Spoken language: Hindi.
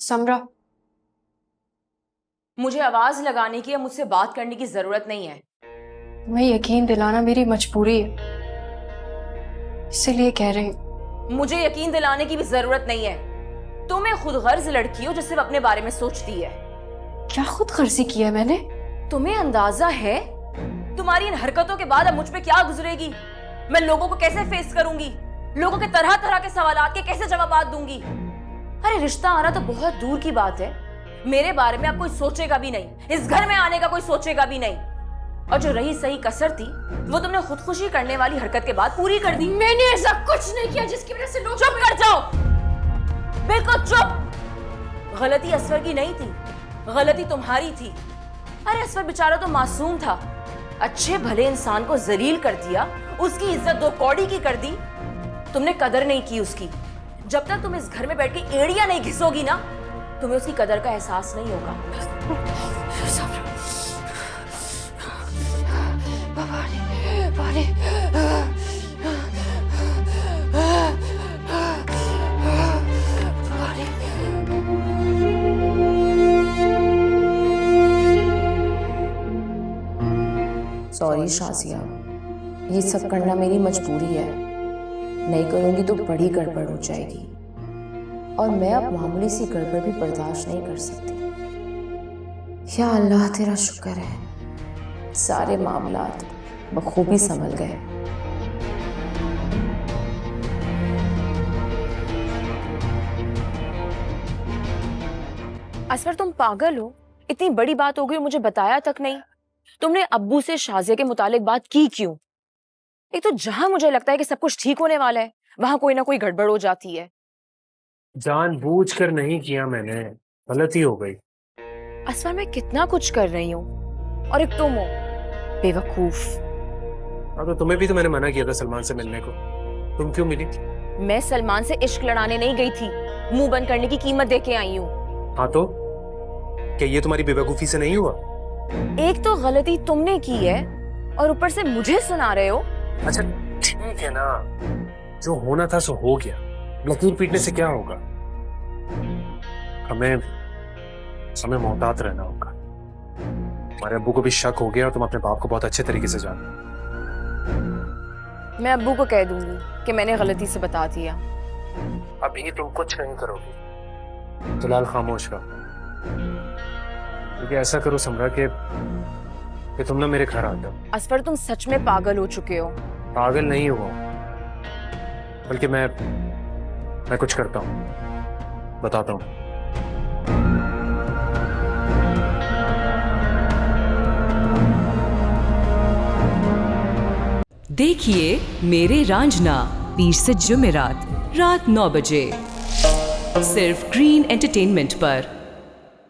समरा, मुझे आवाज लगाने की या मुझसे बात करने की जरूरत नहीं है। तुम्हें यकीन दिलाना मेरी मजबूरी है, इसीलिए कह रही हूँ। मुझे यकीन दिलाने की भी जरूरत नहीं है। तुम एक खुदगर्ज लड़की हो जो सिर्फ अपने बारे में सोचती है। क्या खुद गर्जी किया है मैंने? तुम्हें अंदाजा है तुम्हारी इन हरकतों के बाद अब मुझ पे क्या गुजरेगी? मैं लोगों को कैसे फेस करूंगी? लोगों के तरह तरह के सवालात के कैसे जवाब दूंगी? अरे रिश्ता आना तो बहुत दूर की बात है, मेरे बारे में अब कोई सोचेगा भी नहीं, इस घर में आने का कोई सोचेगा भी नहीं। और जो रही सही कसर थी वो तुमने खुदकुशी करने वाली हरकत के बाद पूरी कर दी। मैंने ऐसा कुछ नहीं किया जिसकी वजह से लोग। चुप कर जाओ, बिल्कुल चुप। गलती असफर की नहीं थी, गलती तुम्हारी थी। अरे असफर बेचारा तो मासूम था, अच्छे भले इंसान को जलील कर दिया, उसकी इज्जत दो कौड़ी की कर दी। तुमने कदर नहीं की उसकी। जब तक तुम इस घर में बैठ के एड़ियां नहीं घिसोगी ना, तुम्हें उसकी कदर का एहसास नहीं होगा। सॉरी शाजिया, ये सब करना मेरी मजबूरी है। नहीं करूंगी तो बड़ी गड़बड़ हो जाएगी, और मैं अब मामूली सी गड़बड़ भी बर्दाश्त नहीं कर सकती। या अल्लाह तेरा शुक्र है, सारे मामलात बखूबी संभल गए। असफर तुम पागल हो? इतनी बड़ी बात हो गई और मुझे बताया तक नहीं। तुमने अब्बू से शाजिया के मुतालिक बात की क्यों? एक तो जहां मुझे लगता है कि सब कुछ ठीक होने वाला है, वहां कोई ना कोई गड़बड़ हो जाती है। जानबूझकर नहीं किया मैंने, गलती हो गई। असफर मैं कितना कुछ कर रही हूँ, और एक तुम हो बेवकूफ। हाँ तो तुम्हें भी तो मैंने मना किया था सलमान से मिलने को, तुम क्यों मिली? मैं सलमान से इश्क लड़ाने नहीं गई थी, मुंह बंद करने की कीमत दे के आई हूँ। हाँ तो क्या ये तुम्हारी बेवकूफी से नहीं हुआ? एक तो गलती तुमने की है और ऊपर से मुझे सुना रहे हो। अच्छा ठीक है ना, जो होना था सो हो गया, लकीर पीटने से क्या होगा? हमें मोहतात रहना होगा। हमारे अब्बू को भी शक हो गया और तुम अपने बाप को बहुत अच्छे तरीके से जानते हो। मैं अब्बू को कह दूंगी कि मैंने गलती से बता दिया। अभी तुम कुछ नहीं करोगे, फिलहाल खामोश रहो। क्योंकि ऐसा करो समरा कि तुम ना मेरे घर आ जाओ। असफर तुम सच में पागल हो चुके हो। पागल नहीं हुआ, बल्कि मैं कुछ करता हूँ, बताता हूँ। देखिए मेरे रांझना 20 से जुमेरात रात 9 बजे सिर्फ ग्रीन एंटरटेनमेंट पर।